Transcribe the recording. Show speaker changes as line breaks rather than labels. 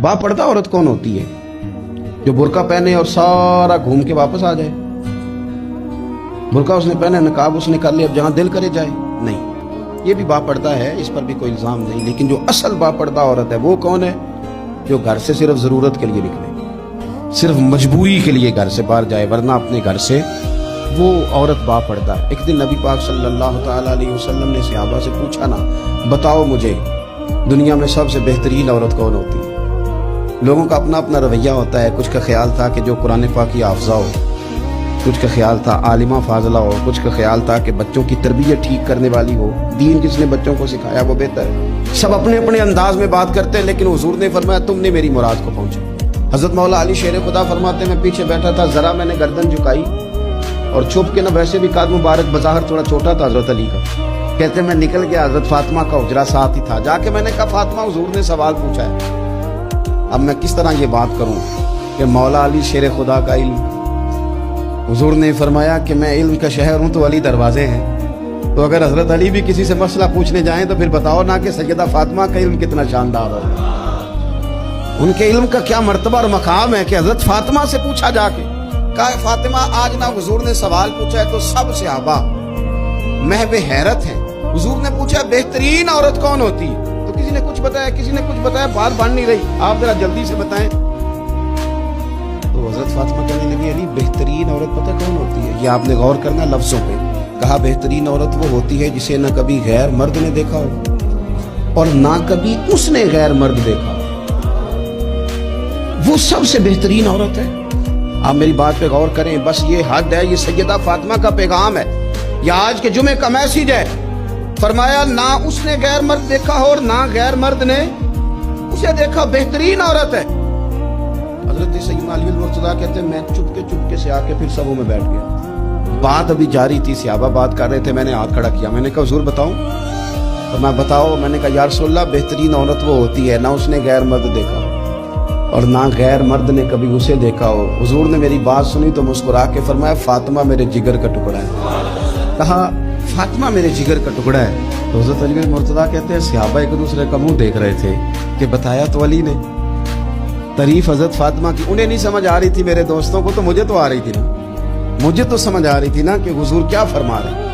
बापर्दा औरत कौन होती है? जो बुर्का पहने और सारा घूम के वापस आ जाए। बुर्का उसने पहना, नकाब उसने कर लिया, अब जहां दिल करे जाए। नहीं, ये भी बापर्दा है, इस पर भी कोई इल्जाम नहीं। लेकिन जो असल बापर्दा औरत है वो कौन है? जो घर से सिर्फ जरूरत के लिए निकले, सिर्फ मजबूरी के लिए घर से बाहर जाए, वरना अपने घर से, वो औरत बापर्दा है। एक दिन नबी पाक सल्लल्लाहु ताला अलैहि वसल्लम ने सहाबा से पूछा ना, बताओ मुझे दुनिया में सबसे बेहतरीन औरत कौन होती है? लोगों का अपना अपना रवैया होता है। कुछ का ख्याल था कि जो कुरान पाक की हाफिज़ा हो, कुछ का ख्याल था आलिमा फाजला हो, कुछ का ख्याल था कि बच्चों की तरबियत ठीक करने वाली हो, दीन जिसने बच्चों को सिखाया वो बेहतर है। सब अपने अपने अंदाज में बात करते हैं, लेकिन हुजूर ने फरमाया तुमने मेरी मुराद को पहुंचा। हजरत मौला अली शेर खुदा फरमाते, मैं पीछे बैठा था, जरा मैंने गर्दन झुकाई और छुप के ना, वैसे भी काद मुबारक बज़ाहिर थोड़ा छोटा था हजरत अली का, कहते मैं निकल गया, हजरत फातिमा का हुजरा साथ ही था, जाके मैंने कहा फातिमा हुजूर ने सवाल पूछा है, अब मैं किस तरह ये बात करूं कि मौला अली शेर खुदा का इल्म। हुजूर ने फरमाया कि मैं इल्म का शहर हूं तो अली दरवाजे हैं, तो अगर हजरत अली भी किसी से मसला पूछने जाएं तो फिर बताओ ना कि सैयदा फातिमा का इल्म कितना शानदार है, उनके इल्म का क्या मर्तबा और मकाम है कि हजरत फातिमा से पूछा जाके। कहा फातिमा आज ना हुजूर ने सवाल पूछा है तो सब सहाबा महवे हैरत हैं। हुजूर ने पूछा बेहतरीन औरत कौन होती है, तो किसी ने कुछ बताया, किसी ने कुछ बताया, बात बन नहीं रही, आप जरा जल्दी से बताएं। तो हजरत फातिमा कहने लगी अली बेहतरीन औरत पता कौन होती है? ये आपने गौर करना लफ्जों पे। कहा बेहतरीन औरत वो होती है जिसे न कभी गैर मर्द ने देखा हो और ना कभी उसने गैर मर्द देखा हो, वो सबसे बेहतरीन औरत है। आप मेरी बात पे गौर करें, बस ये हद है, ये सैयदा फातिमा का पैगाम है, या आज के जुमे का मैसेज है। फरमाया ना उसने गैर मर्द देखा हो और ना गैर मर्द ने उसे देखा, बेहतरीन औरत है। हजरत सैयदना अली मुर्तज़ा कहते हैं मैं चुपके से आके फिर सबों में बैठ गया। बात अभी जारी थी, सहाबा बात कर रहे थे, मैंने हाथ खड़ा किया, मैंने कहा हुजूर बताऊं? तो मैं बताओ, मैंने कहा या रसूलल्लाह बेहतरीन औरत वो होती है ना उसने गैर मर्द देखा हो और ना गैर मर्द ने कभी उसे देखा हो। हुजूर ने मेरी बात सुनी तो मुस्कुरा के फरमाया फातिमा मेरे जिगर का टुकड़ा है। कहा फातिमा मेरे जिगर का टुकड़ा है। तो हज़रत अली मुर्तज़ा कहते हैं सहाबा एक दूसरे का मुंह देख रहे थे कि बताया तो अली ने। तारीफ हजरत फातिमा की उन्हें नहीं समझ आ रही थी, मेरे दोस्तों को तो मुझे तो आ रही थी ना, मुझे तो समझ आ रही थी ना कि हुजूर क्या फरमा रहे हैं।